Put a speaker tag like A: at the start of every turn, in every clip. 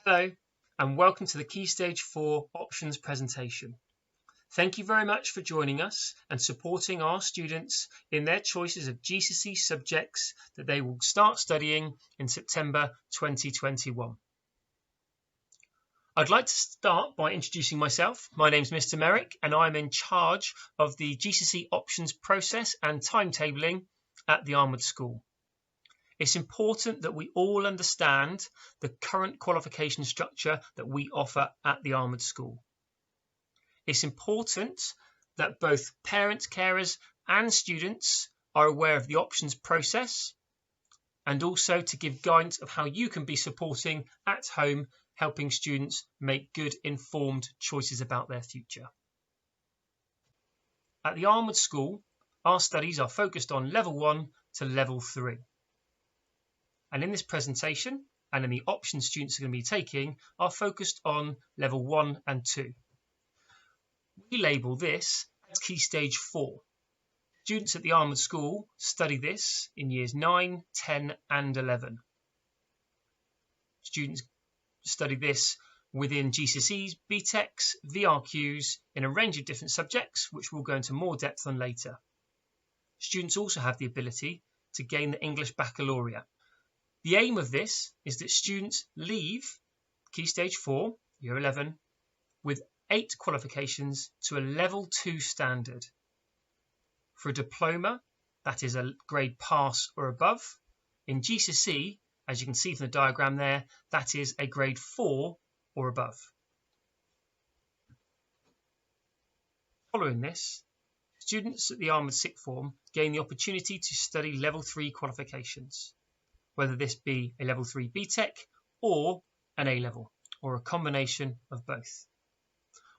A: Hello and welcome to the Key Stage 4 Options presentation. Thank you very much for joining us and supporting our students in their choices of GCSE subjects that they will start studying in September 2021. I'd like to start by introducing myself. My name's Mr. Merrick and I'm in charge of the GCSE Options process and timetabling at the Arnewood School. It's important that we all understand the current qualification structure that we offer at the Arnewood School. It's important that both parents, carers and students are aware of the options process and also to give guidance of how you can be supporting at home, helping students make good informed choices about their future. At the Arnewood School, our studies are focused on level 1 to level 3. And in this presentation and in the options students are going to be taking are focused on level 1 and 2. We label this as Key Stage 4. Students at the Arnewood School study this in years 9, 10 and 11. Students study this within GCSEs, BTECs, VRQs in a range of different subjects which we'll go into more depth on later. Students also have the ability to gain the English Baccalaureate. The aim of this is that students leave Key Stage 4, Year 11, with 8 qualifications to a Level 2 standard. For a diploma, that is a grade pass or above. In GCSE, as you can see from the diagram there, that is a grade 4 or above. Following this, students at the Arnewood Sixth Form gain the opportunity to study Level 3 qualifications, whether this be a Level 3 BTEC or an A-level, or a combination of both.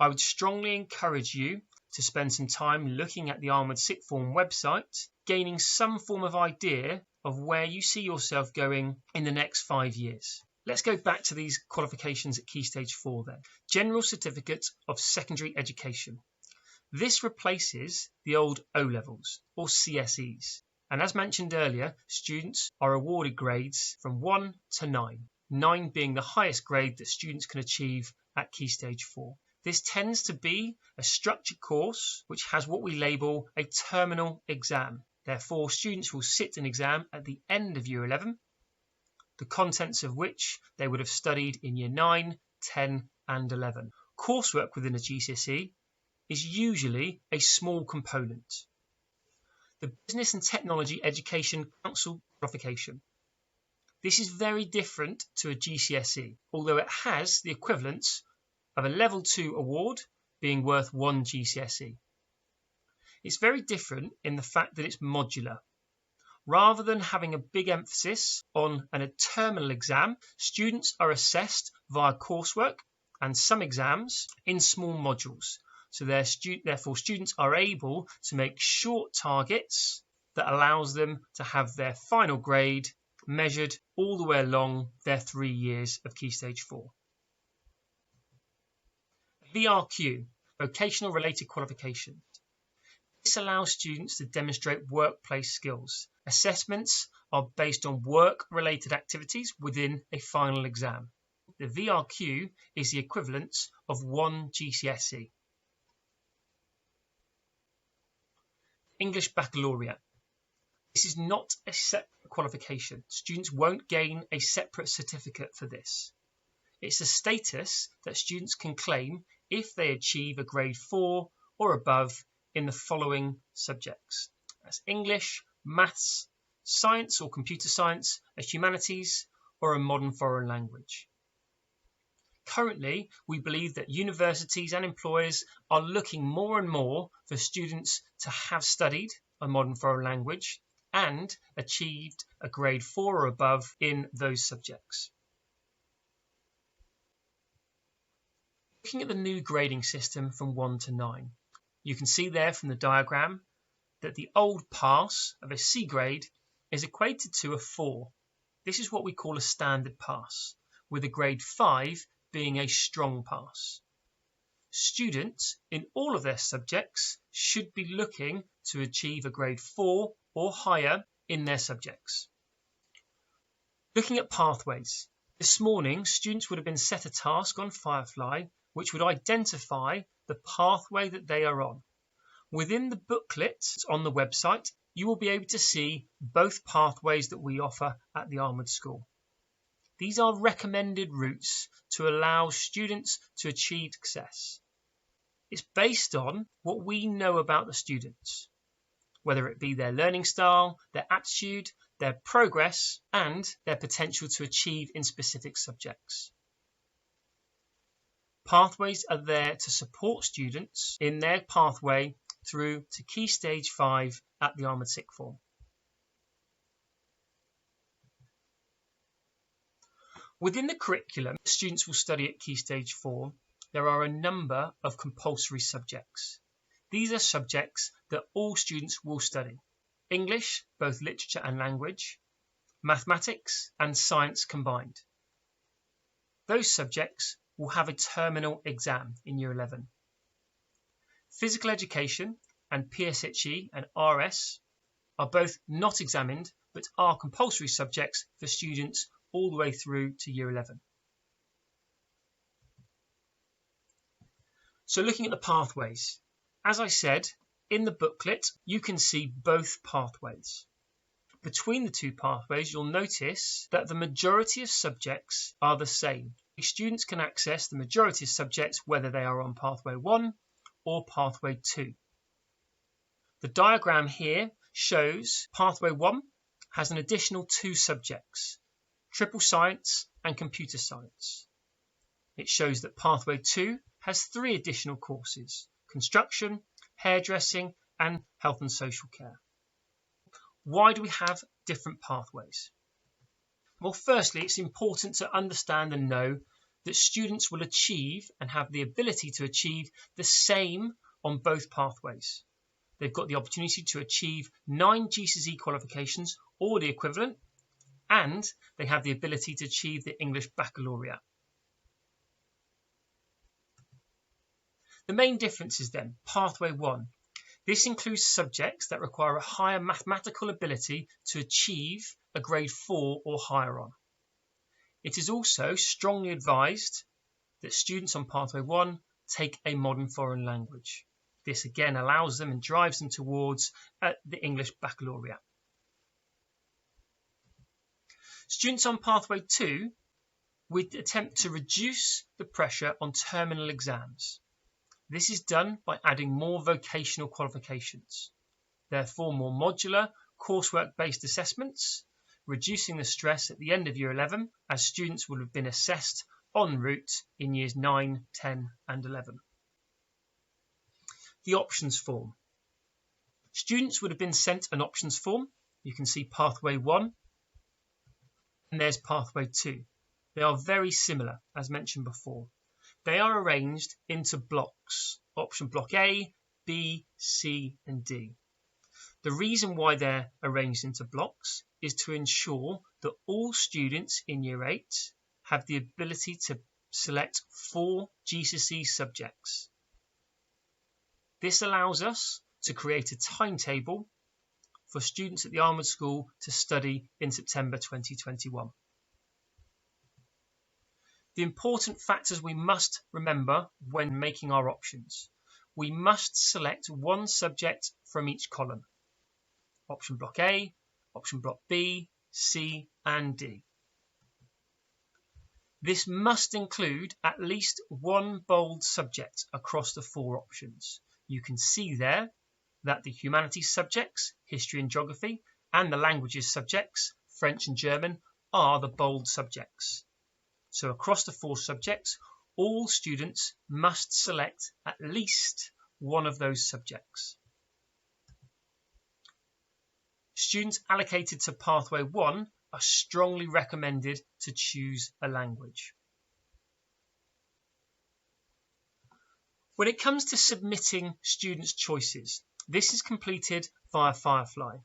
A: I would strongly encourage you to spend some time looking at the Arnewood Sixth Form website, gaining some form of idea of where you see yourself going in the next 5 years. Let's go back to these qualifications at Key Stage 4 then. General Certificate of Secondary Education. This replaces the old O-levels or CSEs. And as mentioned earlier, students are awarded grades from 1 to 9, 9 being the highest grade that students can achieve at Key Stage 4. This tends to be a structured course which has what we label a terminal exam. Therefore, students will sit an exam at the end of Year 11, the contents of which they would have studied in Year 9, 10 and 11. Coursework within a GCSE is usually a small component. The Business and Technology Education Council qualification. This is very different to a GCSE, although it has the equivalence of a Level 2 award being worth 1 GCSE. It's very different in the fact that it's modular. Rather than having a big emphasis on a terminal exam, students are assessed via coursework and some exams in small modules. So therefore, students are able to make short targets that allows them to have their final grade measured all the way along their 3 years of Key Stage 4. VRQ, Vocational Related Qualifications. This allows students to demonstrate workplace skills. Assessments are based on work-related activities within a final exam. The VRQ is the equivalence of 1 GCSE. English Baccalaureate. This is not a separate qualification. Students won't gain a separate certificate for this. It's a status that students can claim if they achieve a grade 4 or above in the following subjects. That's English, Maths, Science or Computer Science, a Humanities or a Modern Foreign Language. Currently, we believe that universities and employers are looking more and more for students to have studied a modern foreign language and achieved a grade 4 or above in those subjects. Looking at the new grading system from 1 to 9, you can see there from the diagram that the old pass of a C grade is equated to a 4. This is what we call a standard pass, with a grade 5 being a strong pass. Students in all of their subjects should be looking to achieve a grade 4 or higher in their subjects. Looking at pathways, This morning, students would have been set a task on Firefly which would identify the pathway that they are on. Within the booklet on the website, you will be able to see both pathways that we offer at the Arnewood School. These are recommended routes to allow students to achieve success. It's based on what we know about the students, whether it be their learning style, their attitude, their progress, and their potential to achieve in specific subjects. Pathways are there to support students in their pathway through to Key Stage 5 at the Arnewood Sixth Form. Within the curriculum students will study at Key Stage 4, there are a number of compulsory subjects. These are subjects that all students will study. English, both literature and language, mathematics and science combined. Those subjects will have a terminal exam in Year 11. Physical education and PSHE and RS are both not examined but are compulsory subjects for students all the way through to Year 11. So looking at the pathways, as I said, in the booklet you can see both pathways. Between the two pathways you'll notice that the majority of subjects are the same. Students can access the majority of subjects whether they are on pathway 1 or pathway 2. The diagram here shows pathway 1 has an additional 2 subjects, triple science and computer science. It shows that pathway 2 has 3 additional courses, construction, hairdressing and health and social care. Why do we have different pathways? Well, firstly, it's important to understand and know that students will achieve and have the ability to achieve the same on both pathways. They've got the opportunity to achieve 9 GCSE qualifications or the equivalent, and they have the ability to achieve the English Baccalaureate. The main difference is then pathway 1. This includes subjects that require a higher mathematical ability to achieve a grade 4 or higher on. It is also strongly advised that students on pathway 1 take a modern foreign language. This again allows them and drives them towards the English Baccalaureate. Students on pathway 2 would attempt to reduce the pressure on terminal exams. This is done by adding more vocational qualifications, therefore more modular coursework-based assessments, reducing the stress at the end of Year 11 as students will have been assessed en route in Years 9, 10 and 11. The options form. Students would have been sent an options form. You can see pathway 1 and there's pathway 2. They are very similar as mentioned before. They are arranged into blocks, option block A, B, C and D. The reason why they're arranged into blocks is to ensure that all students in Year 8 have the ability to select 4 GCSE subjects. This allows us to create a timetable for students at the Arnewood School to study in September 2021. The important factors we must remember when making our options. We must select one subject from each column. Option block A, option block B, C and D. This must include at least one bold subject across the 4 options. You can see there that the humanities subjects, history and geography, and the languages subjects, French and German, are the bold subjects. So across the 4 subjects, all students must select at least one of those subjects. Students allocated to pathway 1 are strongly recommended to choose a language. When it comes to submitting students' choices, this is completed via Firefly.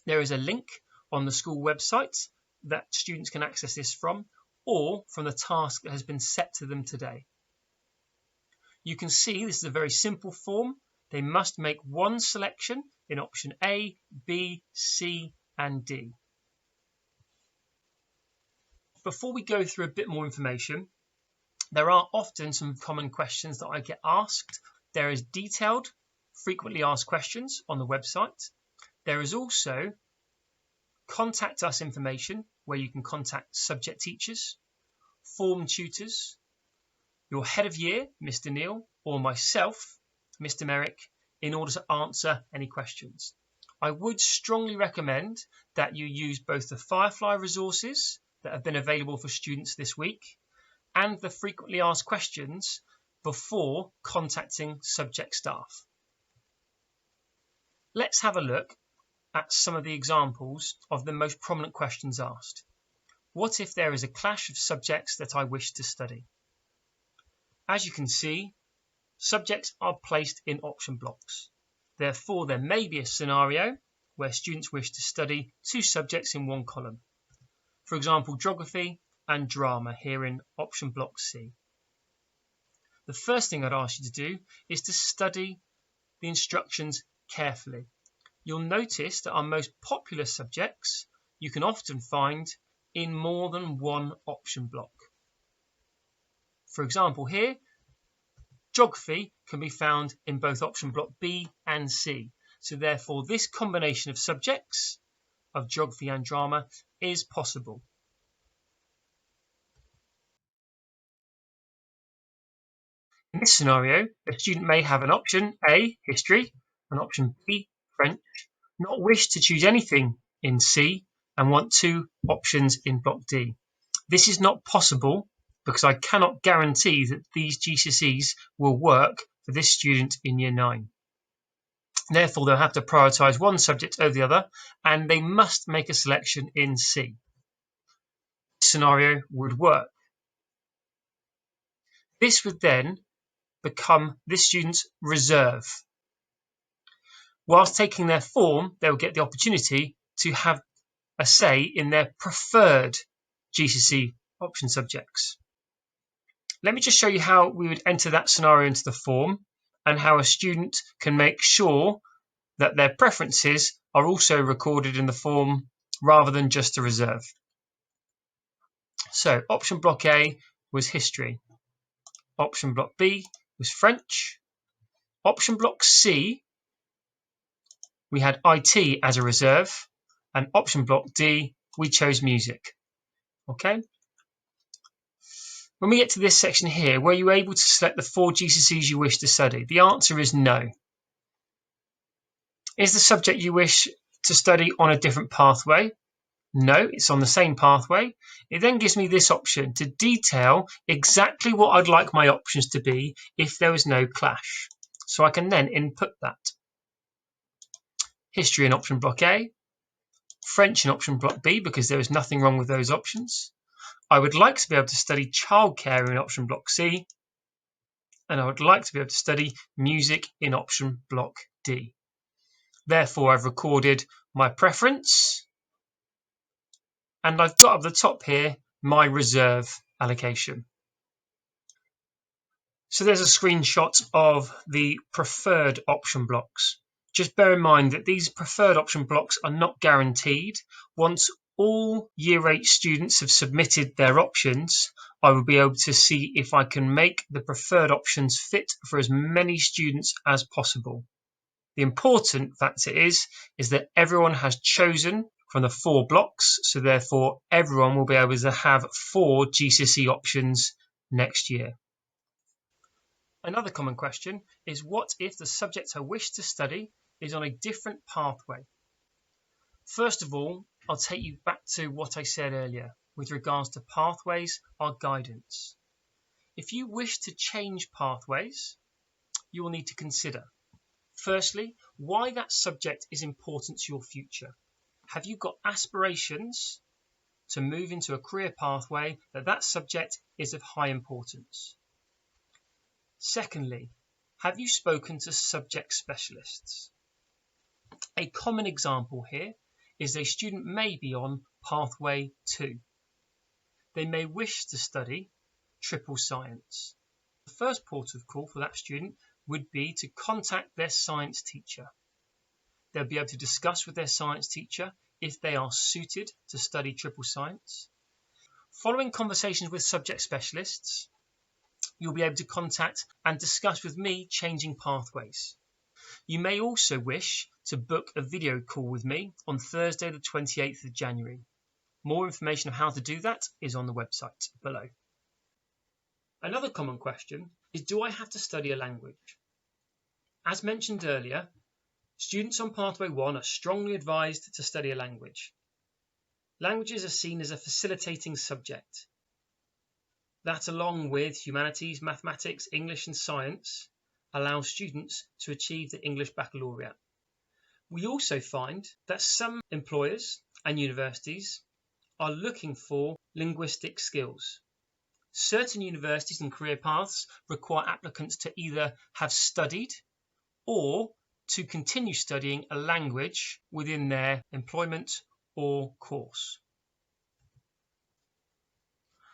A: There is a link on the school website that students can access this from, or from the task that has been set to them today. You can see this is a very simple form. They must make one selection in option A, B, C and D. Before we go through a bit more information, there are often some common questions that I get asked. There is detailed, frequently asked questions on the website. There is also contact us information where you can contact subject teachers, form tutors, your head of year, Mr. Neil, or myself, Mr. Merrick, in order to answer any questions. I would strongly recommend that you use both the Firefly resources that have been available for students this week and the frequently asked questions before contacting subject staff. Let's have a look at some of the examples of the most prominent questions asked. What if there is a clash of subjects that I wish to study? As you can see, subjects are placed in option blocks. Therefore, there may be a scenario where students wish to study two subjects in one column. For example, geography and drama here in option block C. The first thing I'd ask you to do is to study the instructions carefully. You'll notice that our most popular subjects you can often find in more than one option block. For example, here, geography can be found in both option block B and C. So therefore, this combination of subjects of geography and drama is possible. In this scenario, a student may have an option A, history, and option B, French, not wish to choose anything in C and want two options in block D. This is not possible because I cannot guarantee that these GCSEs will work for this student in year 9. Therefore, they'll have to prioritise one subject over the other, and they must make a selection in C. This scenario would work. This would then become this student's reserve. Whilst taking their form, they will get the opportunity to have a say in their preferred GCSE option subjects. Let me just show you how we would enter that scenario into the form and how a student can make sure that their preferences are also recorded in the form rather than just a reserve. So option block A was history. Option block B was French. Option block C, we had IT as a reserve, and option block D, we chose music. Okay. When we get to this section here, were you able to select the 4 GCSEs you wish to study? The answer is no. Is the subject you wish to study on a different pathway? No, it's on the same pathway. It then gives me this option to detail exactly what I'd like my options to be if there was no clash. So I can then input that. History in option block A, French in option block B because there is nothing wrong with those options. I would like to be able to study childcare in option block C, and I would like to be able to study music in option block D. Therefore, I've recorded my preference, and I've got at the top here my reserve allocation. So there's a screenshot of the preferred option blocks. Just bear in mind that these preferred option blocks are not guaranteed. Once all Year 8 students have submitted their options, I will be able to see if I can make the preferred options fit for as many students as possible. The important factor is that everyone has chosen from the 4 blocks, so therefore everyone will be able to have 4 GCSE options next year. Another common question is, what if the subject I wish to study is on a different pathway? First of all, I'll take you back to what I said earlier with regards to pathways or guidance. If you wish to change pathways, you will need to consider, firstly, why that subject is important to your future. Have you got aspirations to move into a career pathway that subject is of high importance? Secondly, have you spoken to subject specialists? A common example here is a student may be on pathway 2. They may wish to study triple science. The first port of call for that student would be to contact their science teacher. They'll be able to discuss with their science teacher if they are suited to study triple science. Following conversations with subject specialists, you'll be able to contact and discuss with me changing pathways. You may also wish to book a video call with me on Thursday the 28th of January. More information on how to do that is on the website below. Another common question is, do I have to study a language? As mentioned earlier, students on Pathway 1 are strongly advised to study a language. Languages are seen as a facilitating subject. That, along with humanities, mathematics, English and science, allows students to achieve the English Baccalaureate. We also find that some employers and universities are looking for linguistic skills. Certain universities and career paths require applicants to either have studied or to continue studying a language within their employment or course.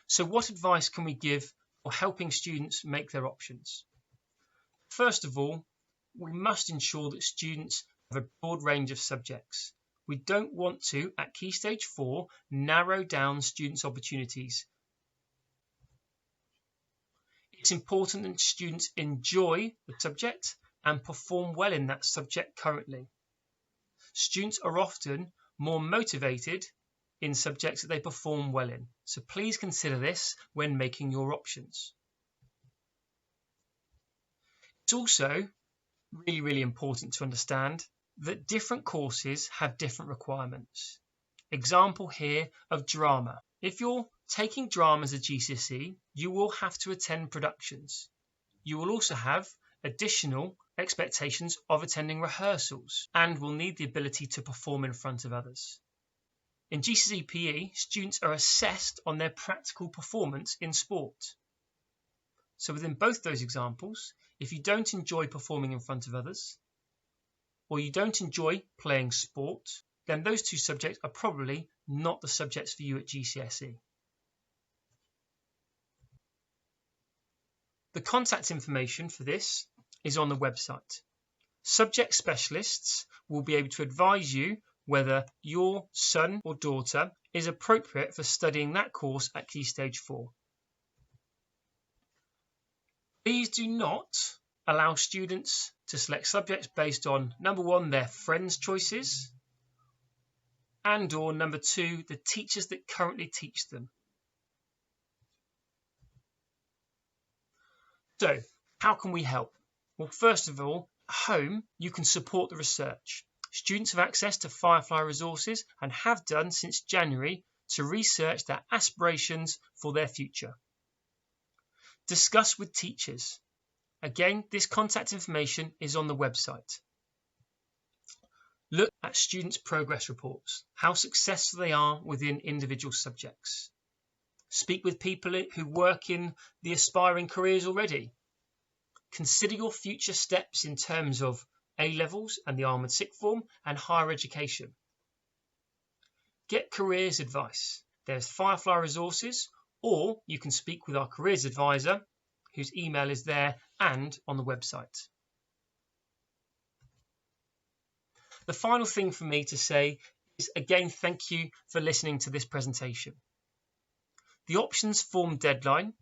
A: So what advice can we give for helping students make their options? First of all, we must ensure that students have a broad range of subjects. We don't want to, at Key Stage 4, narrow down students' opportunities. It's important that students enjoy the subject and perform well in that subject currently. Students are often more motivated in subjects that they perform well in, so please consider this when making your options. It's also really important to understand that different courses have different requirements. Example here of drama. If you're taking drama as a GCSE, you will have to attend productions. You will also have additional expectations of attending rehearsals and will need the ability to perform in front of others. In GCSE PE, students are assessed on their practical performance in sport. So within both those examples, if you don't enjoy performing in front of others, or you don't enjoy playing sport, then those two subjects are probably not the subjects for you at GCSE. The contact information for this is on the website. Subject specialists will be able to advise you whether your son or daughter is appropriate for studying that course at Key Stage 4. Please do not allow students to select subjects based on, number one, their friends' choices, and or number two, the teachers that currently teach them. So, how can we help? Well, first of all, at home, you can support the research. Students have access to Firefly resources and have done since January to research their aspirations for their future. Discuss with teachers. Again, this contact information is on the website. Look at students' progress reports, how successful they are within individual subjects. Speak with people who work in the aspiring careers already. Consider your future steps in terms of A-levels and the Arnewood Sixth Form and higher education. Get careers advice. There's Firefly resources, or you can speak with our careers advisor, whose email is there and on the website. The final thing for me to say is, again, thank you for listening to this presentation. The options form deadline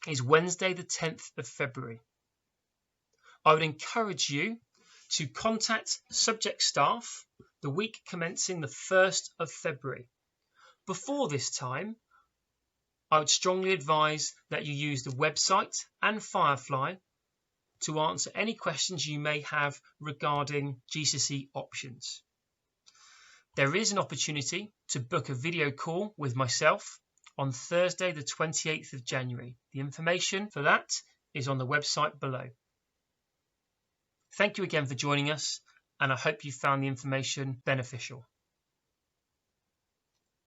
A: is Wednesday the 10th of February. I would encourage you to contact subject staff the week commencing the 1st of February. Before this time, I would strongly advise that you use the website and Firefly to answer any questions you may have regarding GCSE options. There is an opportunity to book a video call with myself on Thursday the 28th of January. The information for that is on the website below. Thank you again for joining us, and I hope you found the information beneficial.